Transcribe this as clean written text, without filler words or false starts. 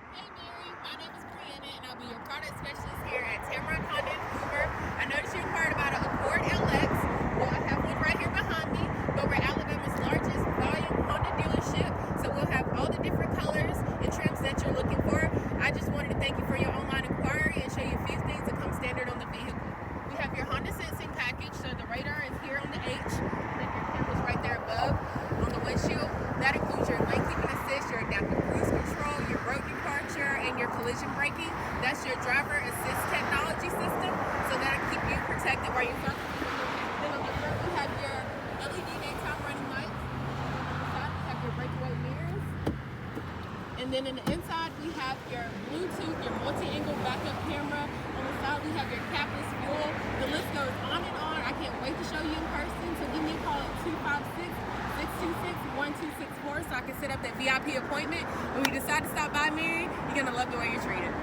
Hey Mary, my name is Brianna and I'll be your product specialist here at Tamron Honda in Hoover. I noticed you inquired about an Accord LX. Well, I have one right here behind me, but we're Alabama's largest volume Honda dealership, so we'll have all the different colors and trims that you're looking for. I just wanted to thank you for your online inquiry and show you a few things that come standard on the vehicle. We have your Honda sensing package, so the radar is here on the H, then your camera's right there above on the windshield. That includes your lane keeping assist, your adaptive cruise control, your road departure, and your collision braking. That's your driver assist technology system, so that'll keep you protected while you're driving. Then on the front, we have your LED daytime running lights. On the side, we have your breakaway mirrors. And then in the inside, we have your Bluetooth, your multi-angle backup camera. On the side, we have your capless fuel. The list goes on and on. I can't wait to show you in person, so give me a call at 256-626-1264 so I can set up that VIP appointment. When you decide to stop by, Mary, you're going to love the way you're treated.